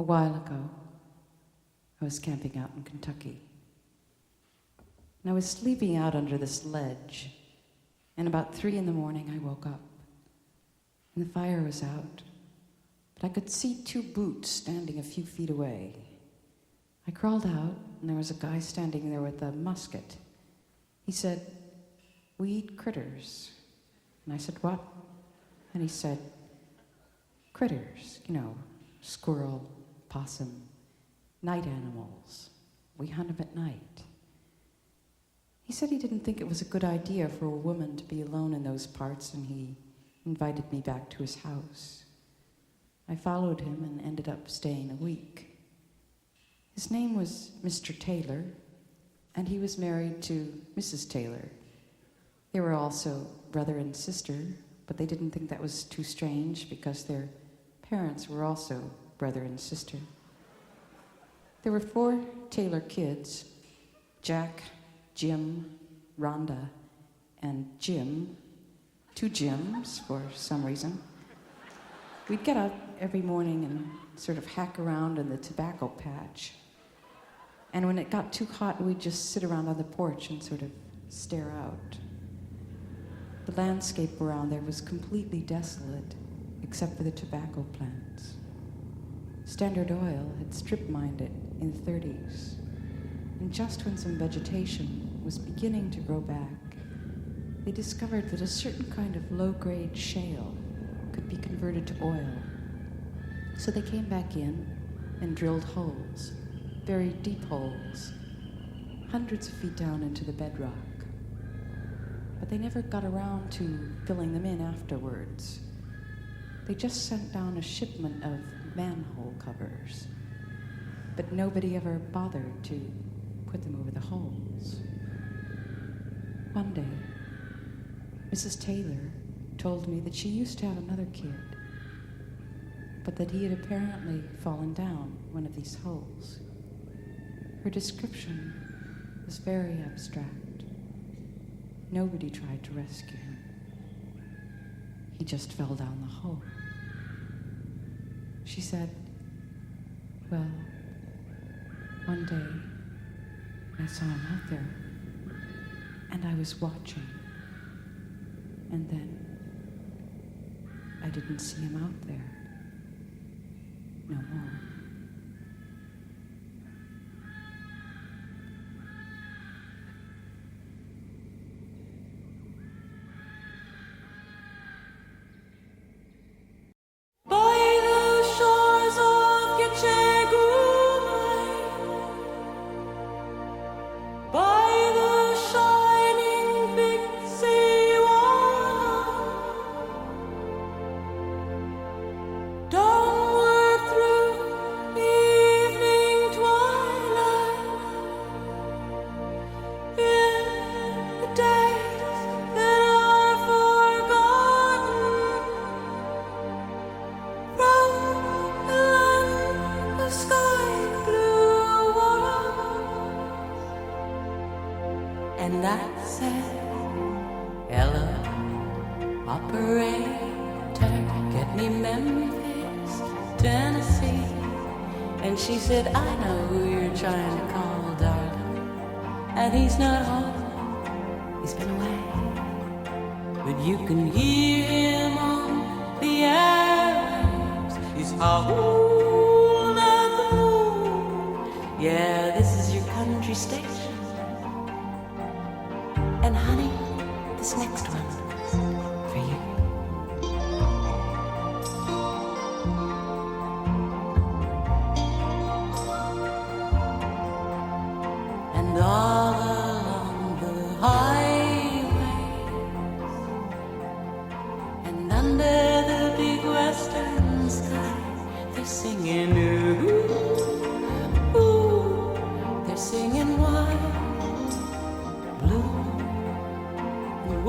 A while ago, I was camping out in Kentucky. And I was sleeping out under this ledge, and about 3 a.m, I woke up. And the fire was out, but I could see 2 boots standing a few feet away. I crawled out, and there was a guy standing there with a musket. He said, "We eat critters." And I said, "What?" And he said, "Critters, squirrel, possum, night animals. We hunt them at night." He said he didn't think it was a good idea for a woman to be alone in those parts, and he invited me back to his house. I followed him and ended up staying a week. His name was Mr. Taylor, and he was married to Mrs. Taylor. They were also brother and sister, but they didn't think that was too strange because their parents were also brother and sister. There were 4 Taylor kids, Jack, Jim, Rhonda, and Jim, 2 Jims for some reason. We'd get up every morning and sort of hack around in the tobacco patch. And when it got too hot, we'd just sit around on the porch and sort of stare out. The landscape around there was completely desolate, except for the tobacco plants. Standard Oil had strip mined it in the 30s. And just when some vegetation was beginning to grow back, they discovered that a certain kind of low-grade shale could be converted to oil. So they came back in and drilled holes, very deep holes, hundreds of feet down into the bedrock. But they never got around to filling them in afterwards. They just sent down a shipment of manhole covers, but nobody ever bothered to put them over the holes. One day, Mrs. Taylor told me that she used to have another kid, but that he had apparently fallen down one of these holes. Her description was very abstract. Nobody tried to rescue him. He just fell down the hole. She said, "Well, one day I saw him out there, and I was watching, and then I didn't see him out there no more." And I said, "Hello, operator, get me Memphis, Tennessee." And she said, "I know who you're trying to call, darling, and he's not home, he's been away, but you can hear him on the airwaves. He's howling at the moon. Yeah, this is your country station. And honey, this next one's for you." And all along the highways and under the big western sky, they're singing, ooh, ooh, they're singing wild blue.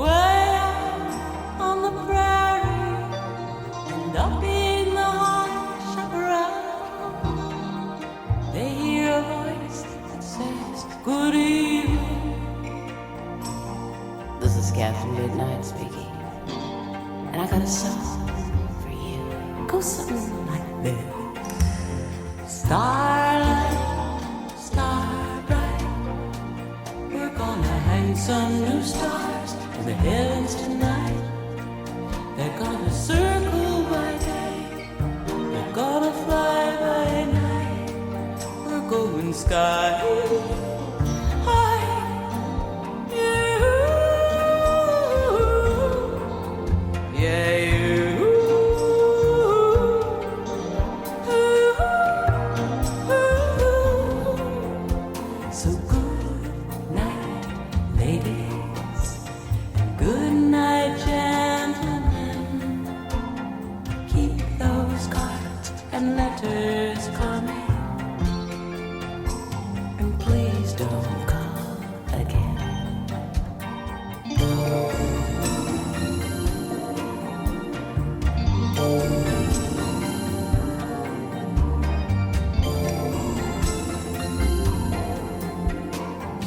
Way out on the prairie and up in the high chaparral, they hear a voice that says, "Good evening." This is Captain Midnight speaking, and I got a song for you. It goes something like this. Starlight, star bright, we're gonna hang some new stars in the heavens tonight. They're gonna circle by day, they're gonna fly by night. We're going sky high. Yeah, so good night, ladies, and good night, gentlemen. Keep those cards and letters coming, and please don't call again.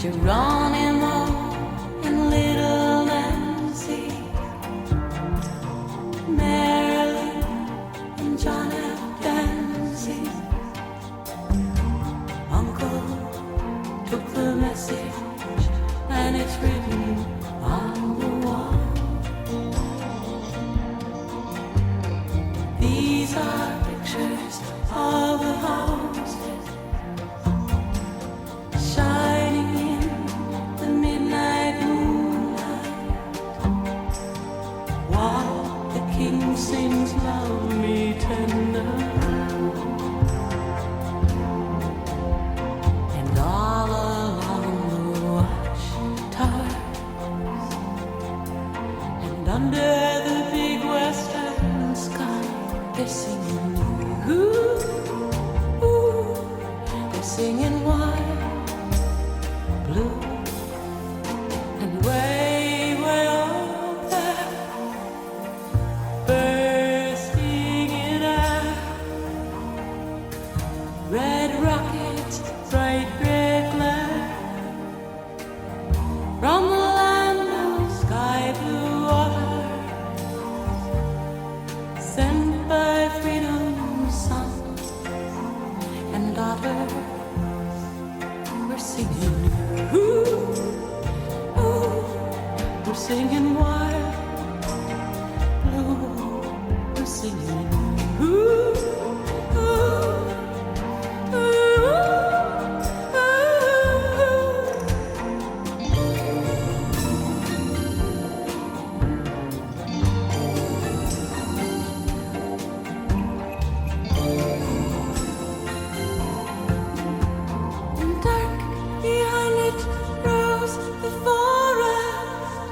Geronimo and Little Nancy, Marilyn and John F. Dancy. Uncle took the message and it's written on the wall. These are pictures of the houses shining in the midnight moonlight, while the king sings love me tender. And all along the watchtowers, and under the big western sky, they're singing, ooh, ooh, they're singing white, blue, and way, way up there, bursting in air, red rockets, bright red glare, from the land of sky blue water, sent by freedom's sons and daughters. We're singing, ooh, ooh, we're singing wild, blue, we're singing, ooh, ooh, ooh, ooh. And dark behind it rose the forest,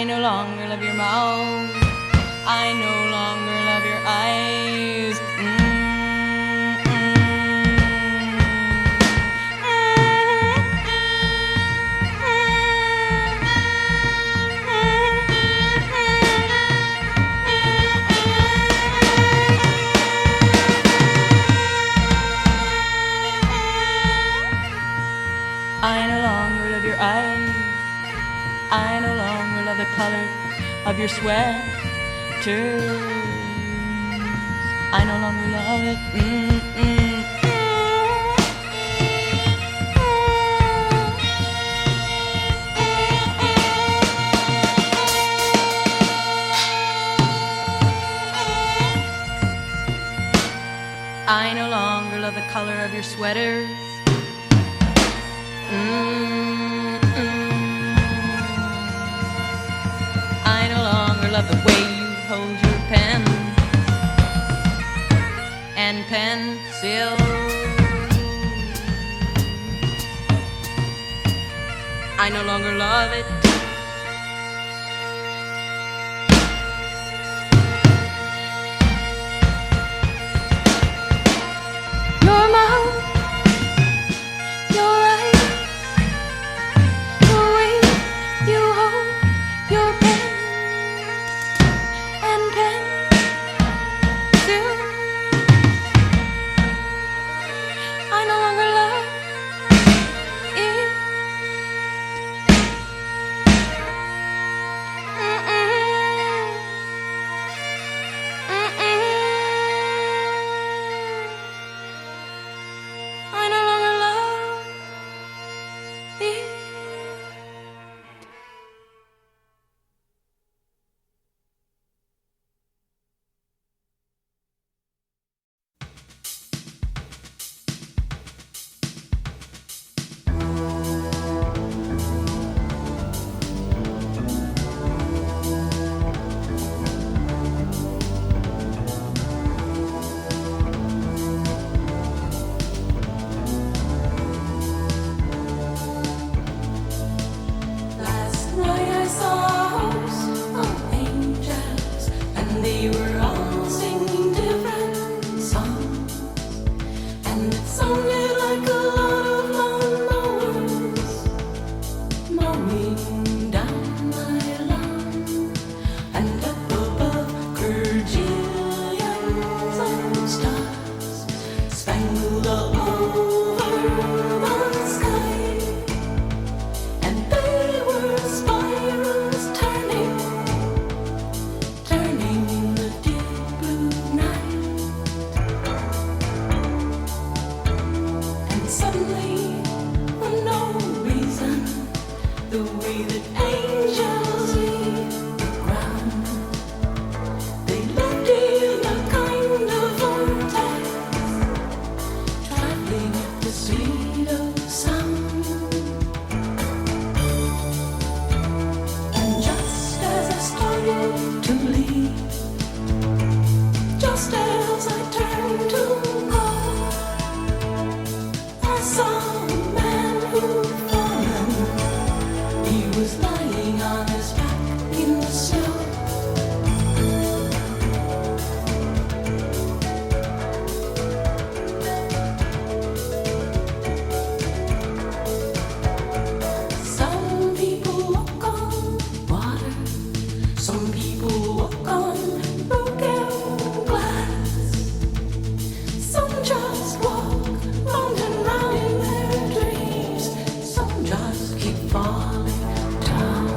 I no longer love your mouth. I no longer love your eyes. I no longer love your eyes. I no longer love the color of your sweaters. I no longer love it. I no longer love the color of your sweaters. I no longer love the way you hold your pen and pencil. I no longer love it. Your mouth, your eyes, the way you hold your pen and pencil. I no longer love it. I no longer love it. Last night I saw a host of angels, and they were all singing different songs, and it sounded like a lot of lawnmowers mowing down my lawn, and up above gajillions of stars spangled all over the sky. And they were spirals turning in the deep blue night. And suddenly, for no reason, the way that angels leave the ground, they lived in a kind of vortex, traveling at the speed of sound. And just as I started to leave, just as I turned to go, I saw a man who'd fallen. He was lying on his back in the snow. Some people walk on water. Some people walk on broken glass. Some just walk round and round in their dreams. Some just keep falling down.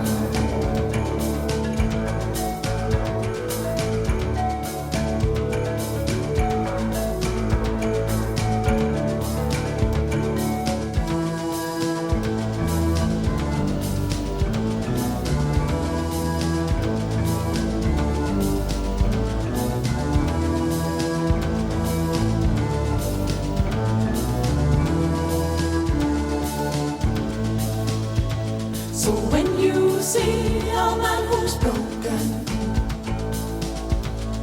So when you see a man who's broken,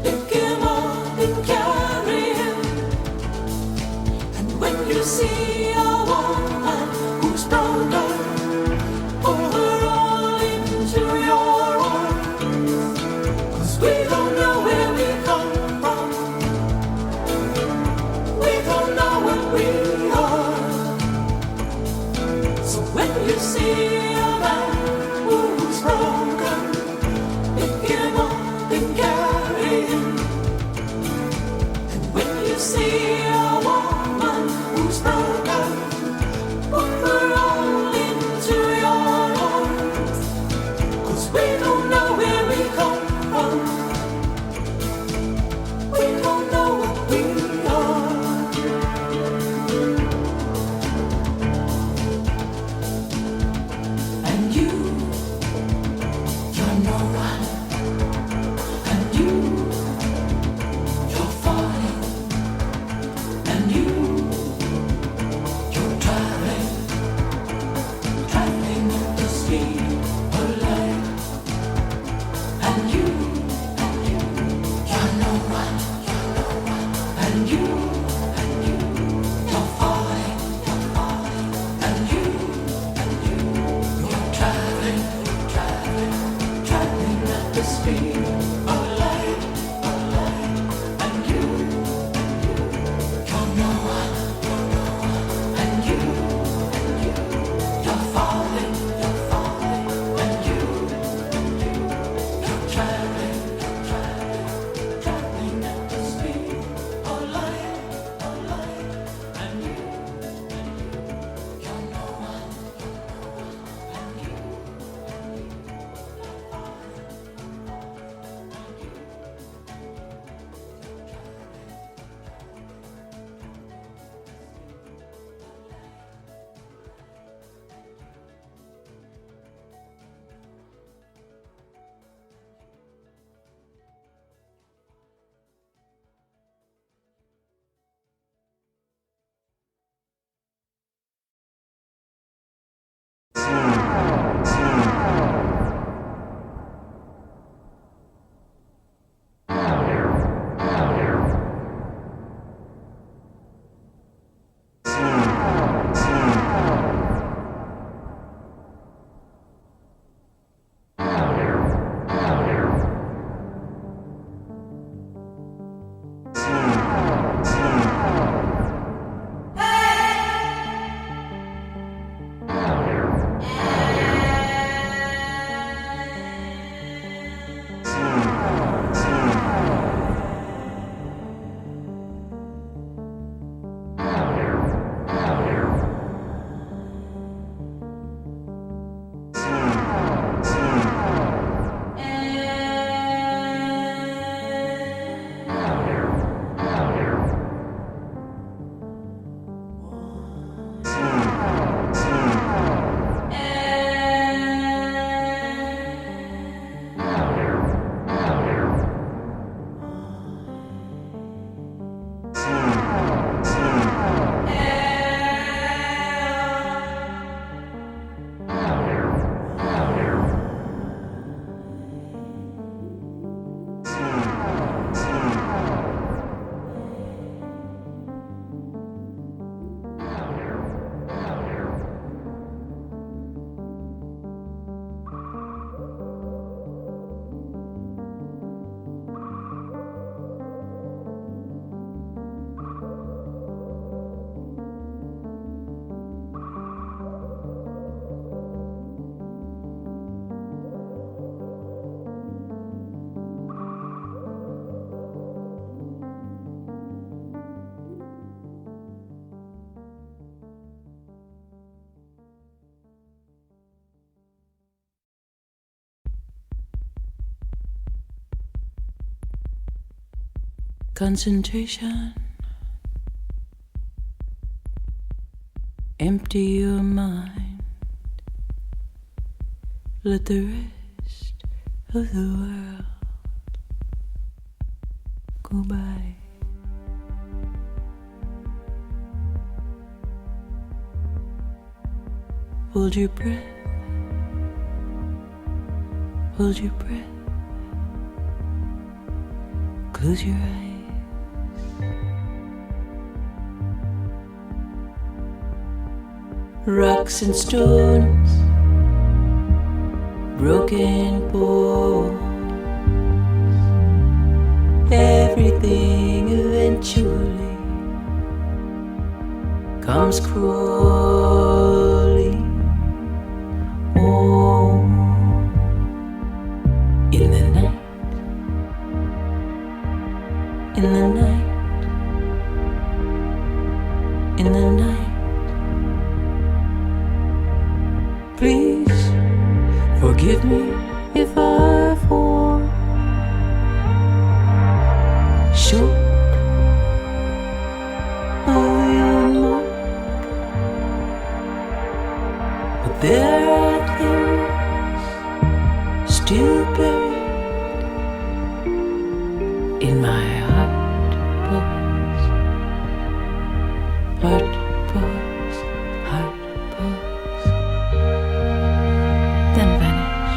pick him up and carry him. And when you see a woman who's broken, pull her all into your arms. Concentration. Empty your mind. Let the rest of the world go by. Hold your breath. Hold your breath. Close your eyes. Rocks and stones, broken bones, everything eventually comes crawling home in the night, in the night, in the night. Please forgive me if I fall short of your mark, but there are things still buried in my heart box, heart box, heart box. Then vanish.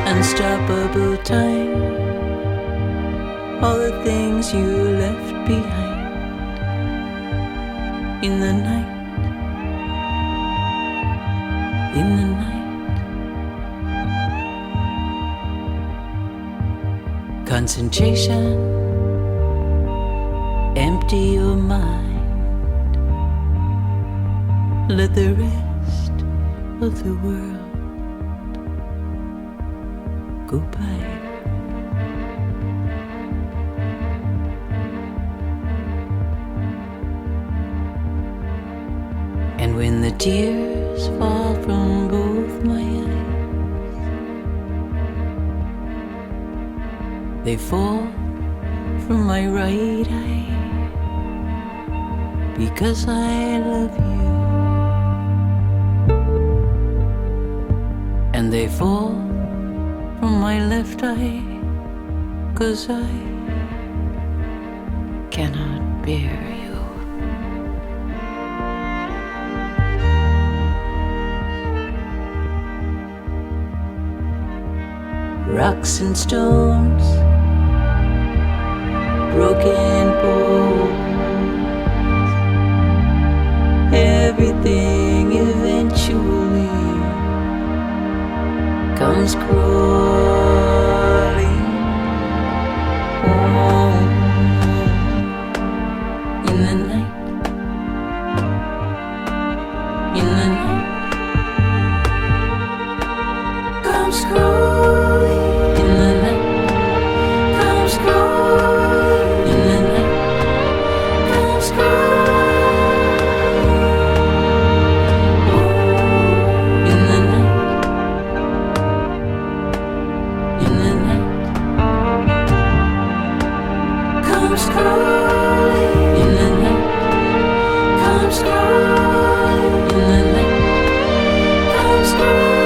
Unstoppable time. All the things you left behind in the night, in the night. Concentration, empty your mind. Let the rest of the world go by. And when the tears fall from both my eyes, they fall from my right eye, because I love you. And they fall from my left eye, 'cause I cannot bear you. Rocks and stones, broken bones, everything eventually comes crawling home in the night, in the night, comes crawling in the night, comes crawling in the night, comes crawling in the night. In the night, comes crawling in the night, comes crawling in the night, comes crawling.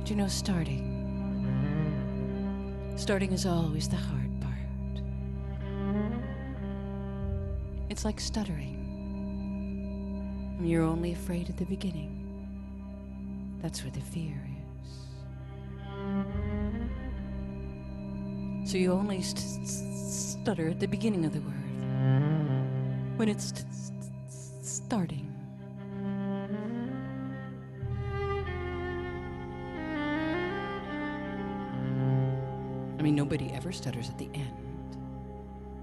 But you know, starting is always the hard part. It's like stuttering. I mean, you're only afraid at the beginning. That's where the fear is. So you only stutter at the beginning of the word, when it's starting. I mean, nobody ever stutters at the end.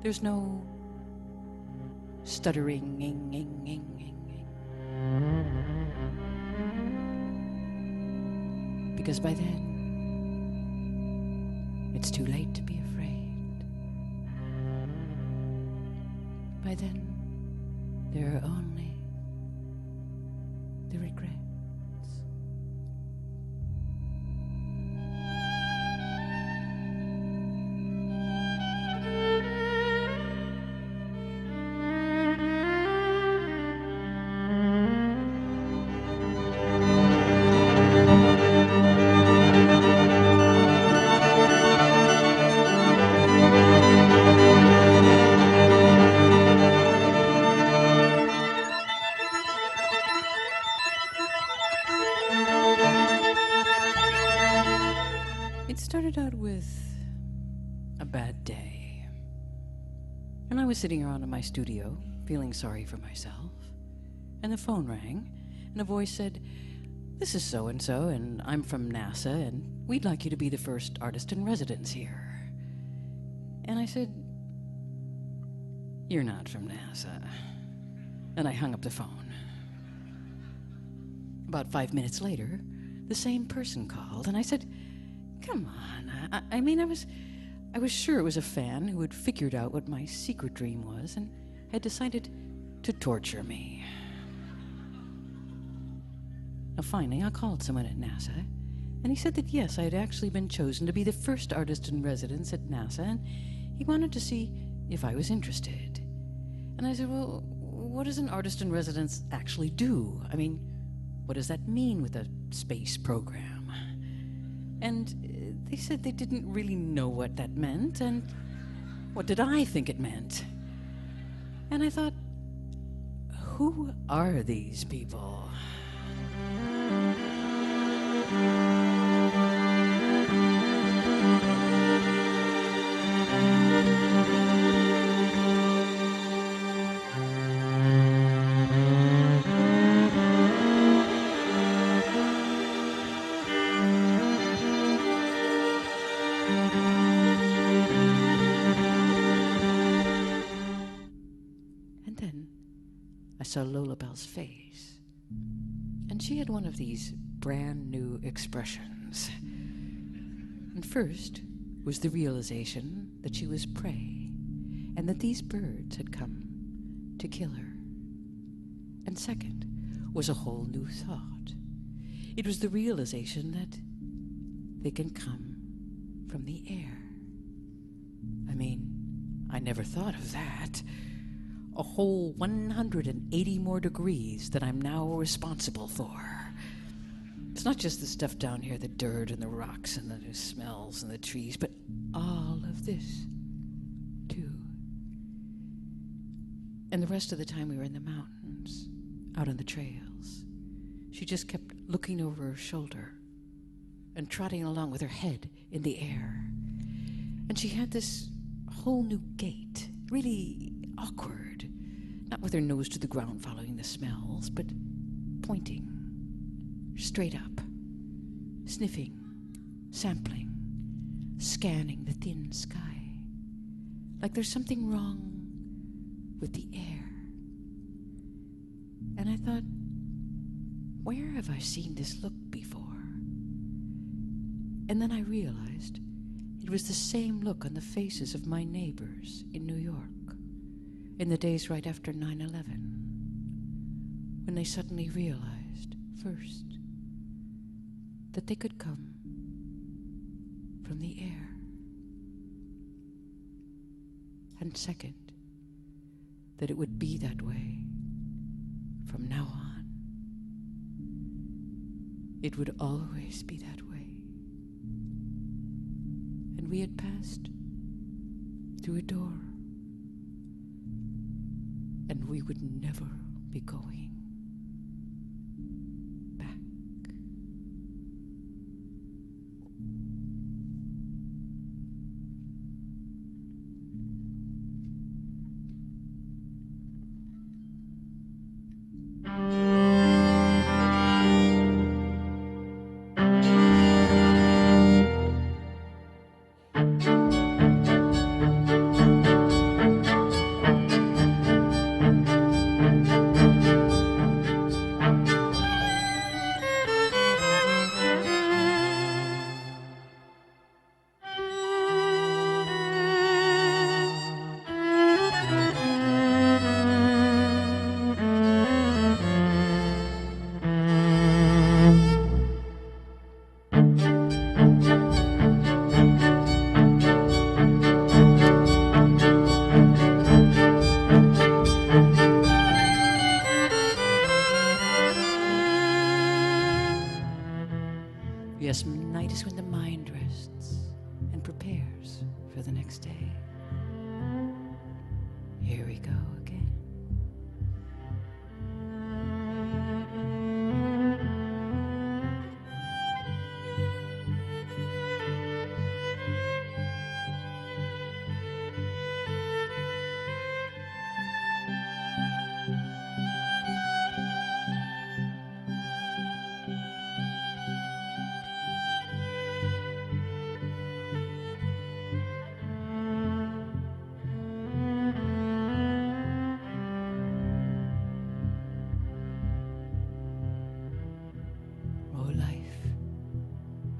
There's no stuttering. Because by then, it's too late to be afraid. By then, there are only the regrets. It started out with a bad day. And I was sitting around in my studio, feeling sorry for myself. And the phone rang, and a voice said, "This is so-and-so, and I'm from NASA, and we'd like you to be the first artist in residence here." And I said, "You're not from NASA." And I hung up the phone. About 5 minutes later, the same person called, and I said, "Come on, I mean, I was sure it was a fan who had figured out what my secret dream was and had decided to torture me." Now, finally, I called someone at NASA, and he said that yes, I had actually been chosen to be the first artist in residence at NASA, and he wanted to see if I was interested. And I said, "Well, what does an artist in residence actually do? I mean, what does that mean with a space program?" And they said they didn't really know what that meant, and what did I think it meant? And I thought, who are these people? I saw Lolabelle's face, and she had one of these brand new expressions. And first was the realization that she was prey, and that these birds had come to kill her. And second was a whole new thought. It was the realization that they can come from the air. I mean, I never thought of that. A whole 180 more degrees that I'm now responsible for. It's not just the stuff down here, the dirt and the rocks and the smells and the trees, but all of this, too. And the rest of the time we were in the mountains, out on the trails. She just kept looking over her shoulder and trotting along with her head in the air. And she had this whole new gait, really awkward, not with her nose to the ground following the smells, but pointing straight up, sniffing, sampling, scanning the thin sky, like there's something wrong with the air. And I thought, where have I seen this look before? And then I realized it was the same look on the faces of my neighbors in New York in the days right after 9/11, when they suddenly realized, first, that they could come from the air, and second, that it would be that way from now on. It would always be that way. and we had passed through a door, and we would never be going back. Yes, night is when the mind rests and prepares for the next day. Here we go again.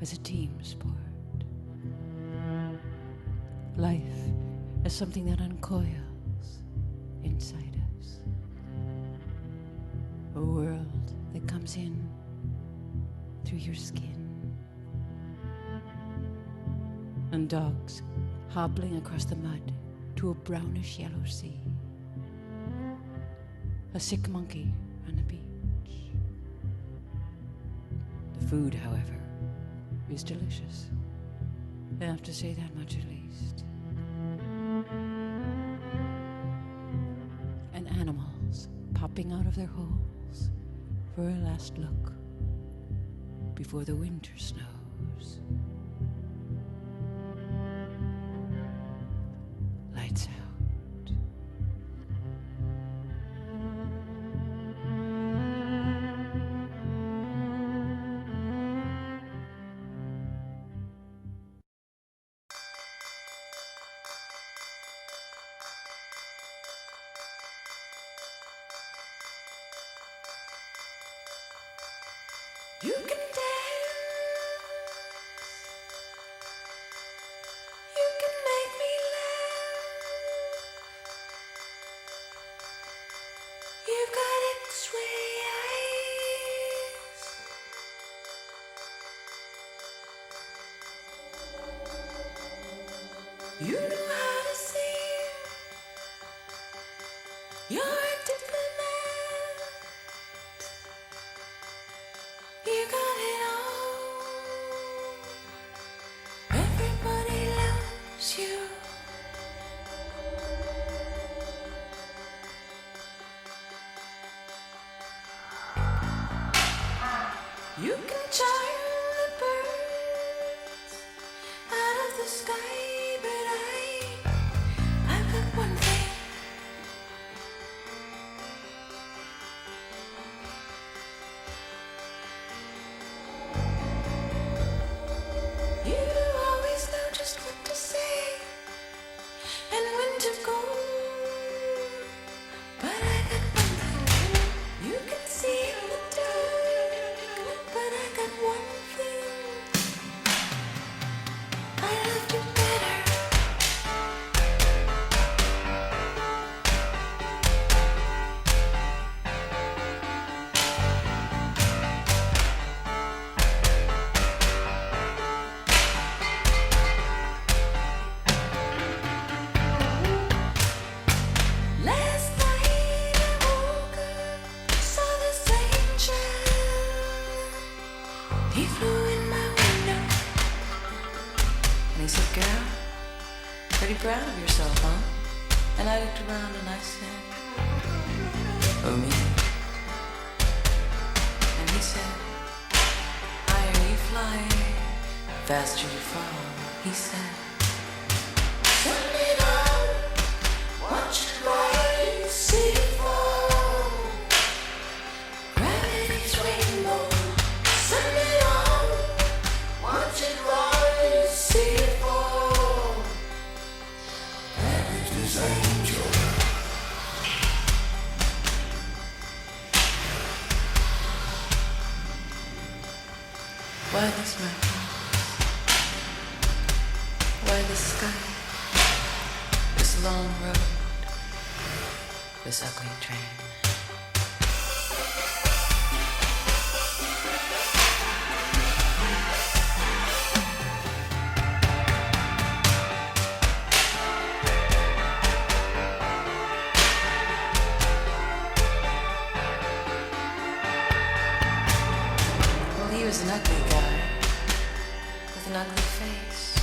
As a team sport. Life as something that uncoils inside us. A world that comes in through your skin. And dogs hobbling across the mud to a brownish yellow sea. A sick monkey on the beach. The food, however, is delicious. I have to say that much at least. And animals popping out of their holes for a last look before the winter snows. Lights out. You can dance, you can make me laugh. You've got X-ray eyes. You know how to sing. You're a diplomat. You got it all. Everybody loves you. You can charm the birds out of the sky, but I've got one thing. You always know just what to say and when to go. But I got one thing. You can see in the dark, but I got one thing. I loved you better. Last night I woke up, saw this angel. He flew in my window. And he said, girl, pretty proud of yourself, huh? And I looked around and I said, oh, me? And he said, higher you fly, faster you fall. He said, turn it on, watch it rise, see it fall. Gravity's rainbow, turn it on, watch it rise, see it fall. Gravity's angel. Why this mountain? Why this sky? This long road? This ugly train? Well, he was an ugly guy with an ugly face,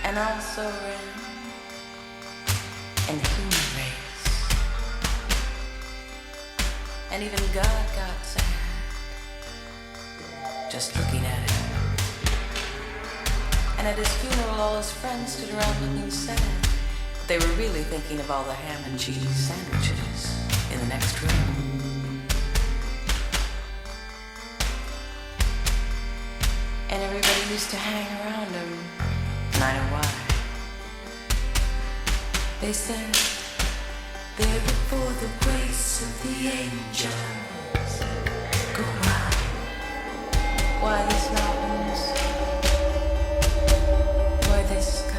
and also ran in the human race. And even God got sad just looking at him. And at his funeral, all his friends stood around looking sad, but they were really thinking of all the ham and cheese sandwiches in the next room. And everybody used to hang around him, and I know why. They said, there before the grace of the angels go why these mountains, why this sky?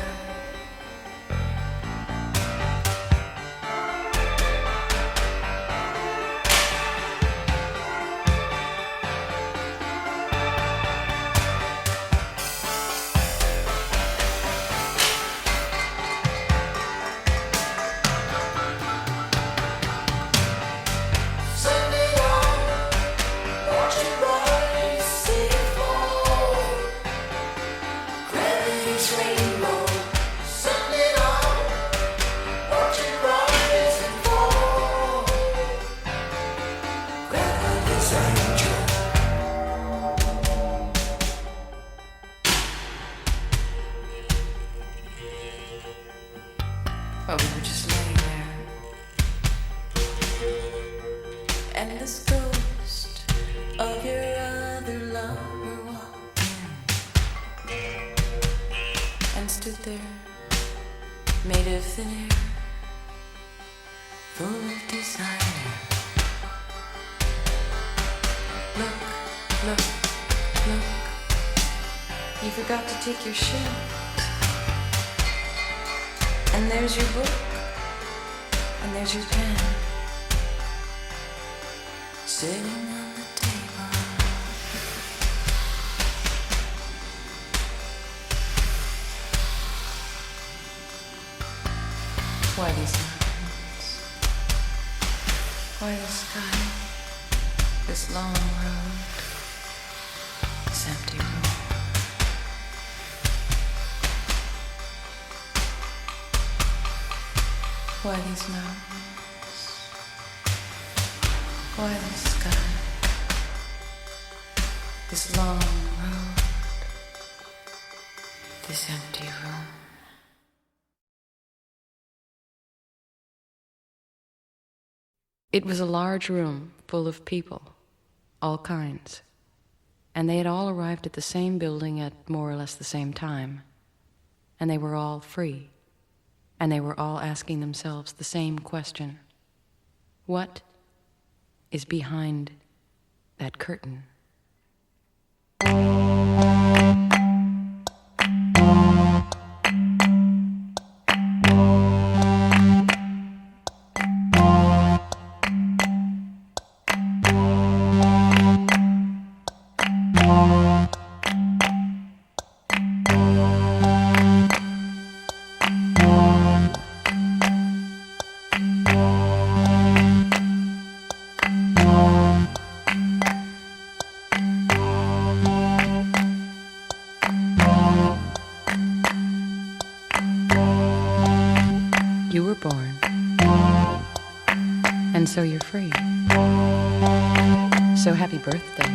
Well, we were just laying there, and this ghost of your other lover walked in and stood there, made of thin air, full of desire. Look, look, look, you forgot to take your shoes. And there's your book, and there's your pen, sitting on the table. Why these mountains? Why the sky? This long road, this empty room. Why these mountains? Why the sky? This long road, this empty room. It was a large room full of people, all kinds, and they had all arrived at the same building at more or less the same time, and they were all free. And they were all asking themselves the same question. What is behind that curtain? And so you're free. So happy birthday.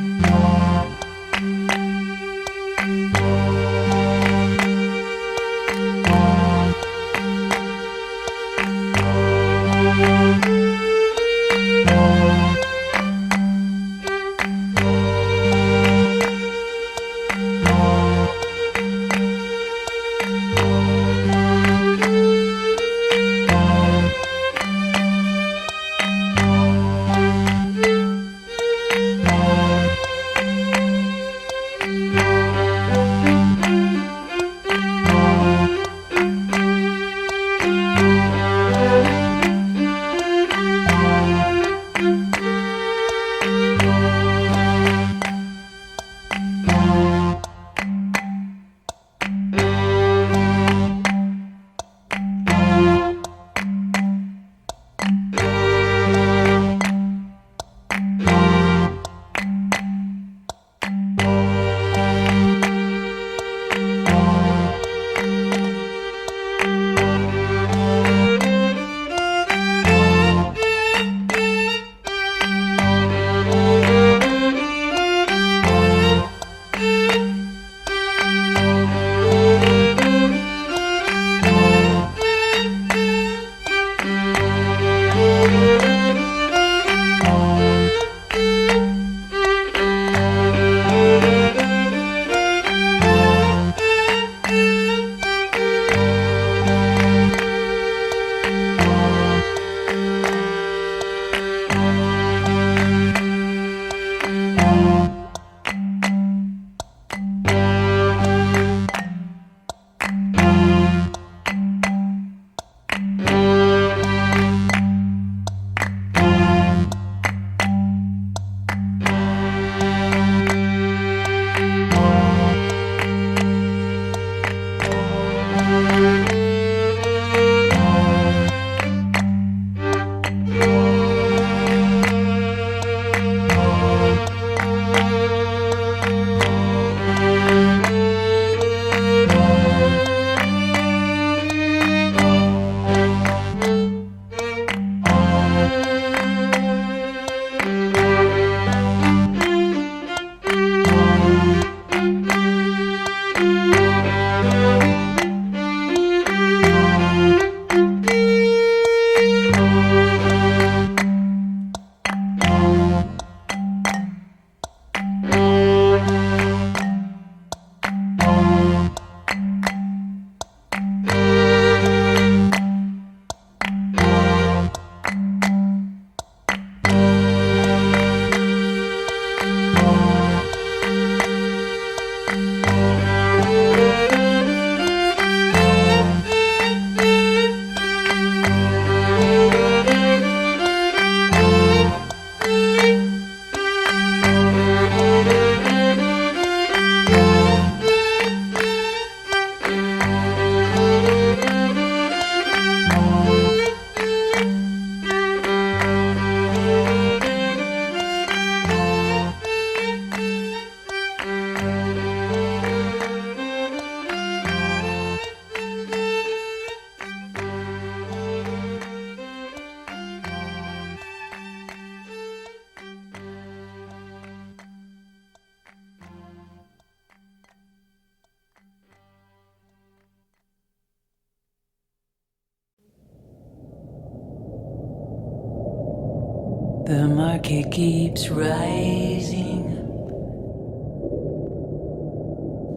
The market keeps rising.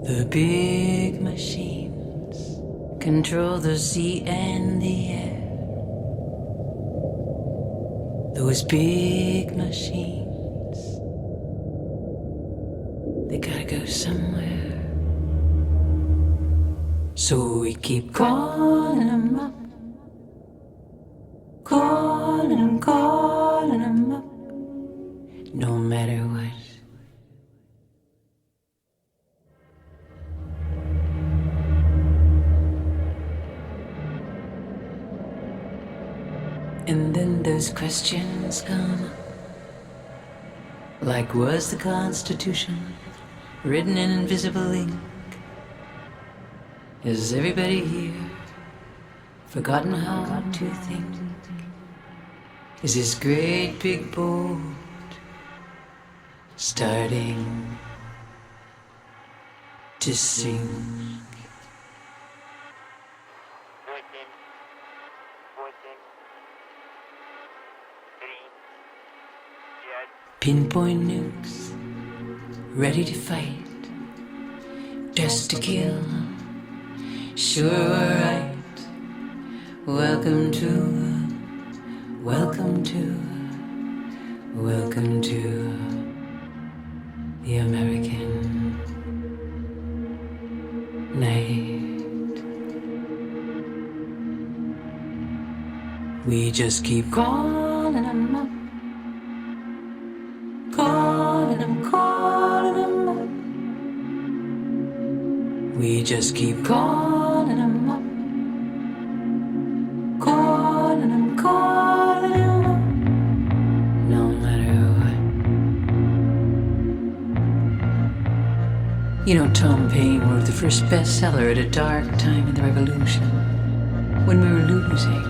The big machines control the sea and the air. Those big machines, they gotta go somewhere. So we keep calling them up, calling them up, no matter what. And then those questions come, like was the Constitution written in invisible ink? Has everybody here forgotten how to think? is this great big boat starting to sink. Pinpoint nukes, ready to fight, dressed to kill, sure we're right. Welcome to the American night. We just keep calling them up. Calling them up. We just keep calling them up. Calling them up. No matter what. You know, Tom Paine wrote the first bestseller at a dark time in the Revolution, when we were losing,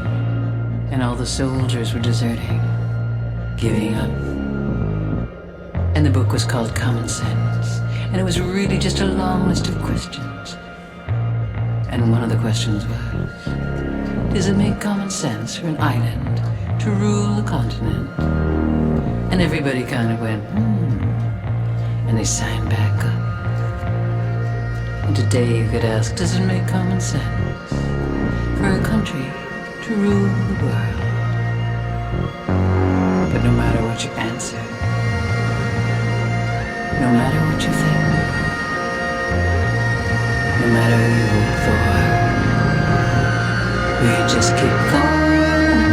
and all the soldiers were deserting, giving up. And the book was called Common Sense. And it was really just a long list of questions. And one of the questions was, does it make common sense for an island to rule a continent? And everybody kind of went, and they signed back up. And today you could ask, does it make common sense for a country to rule the world? But no matter what you answer, no matter what you think, no matter who you vote for, we just keep calling,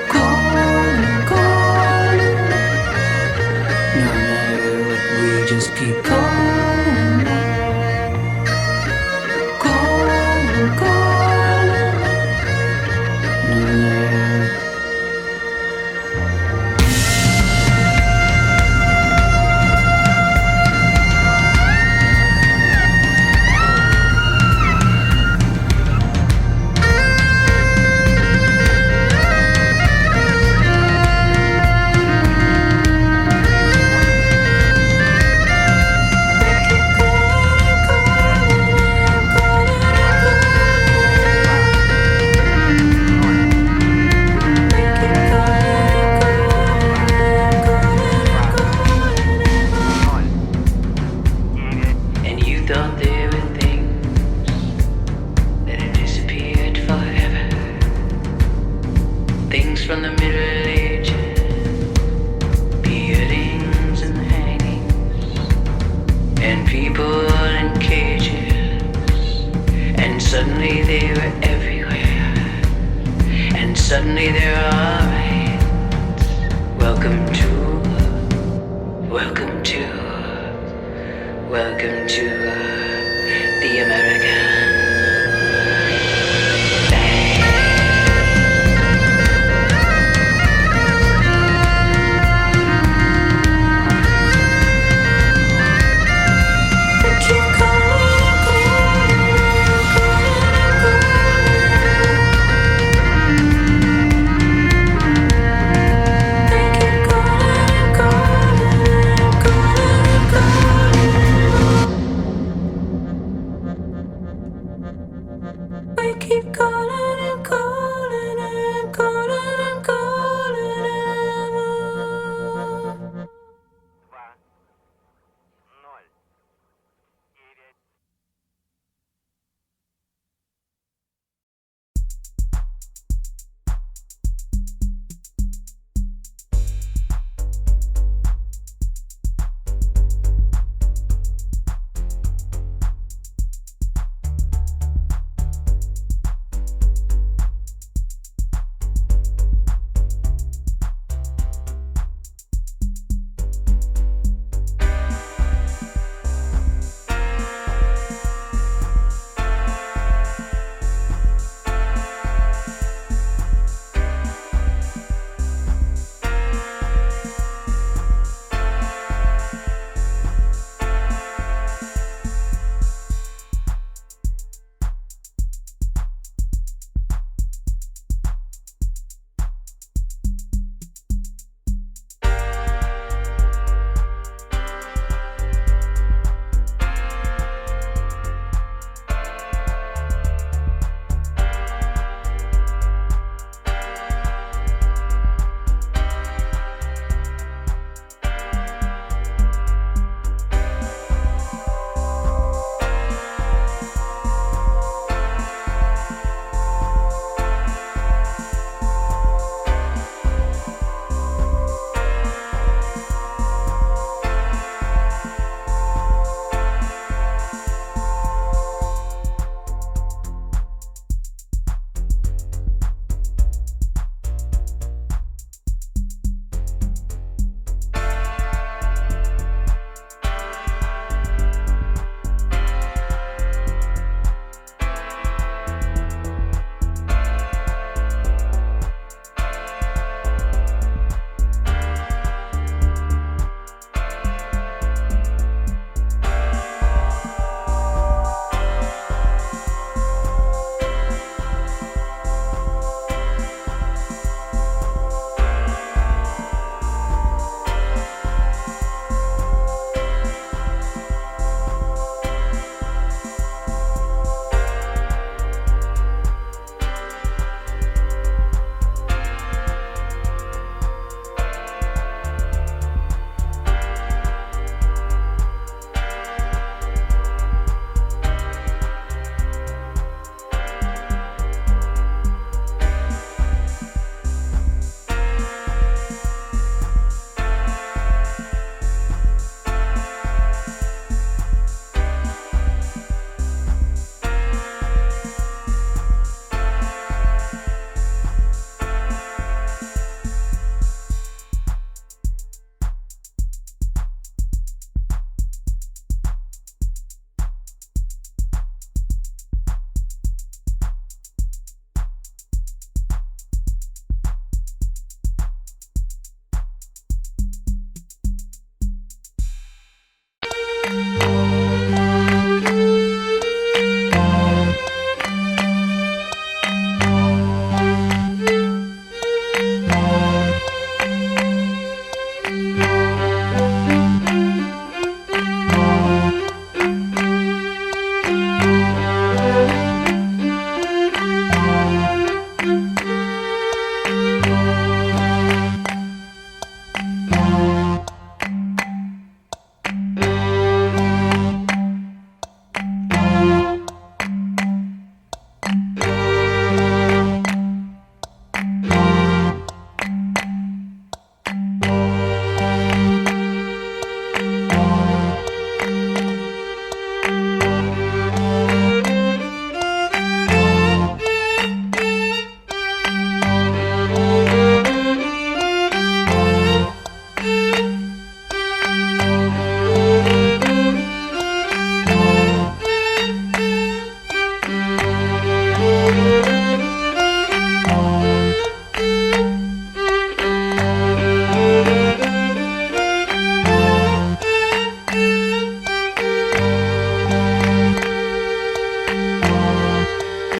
calling. No matter what, we just keep calling, calling. No matter. From the Middle Ages, beheadings and hangings, and people in cages, and suddenly they were everywhere, and suddenly there are rights. Welcome to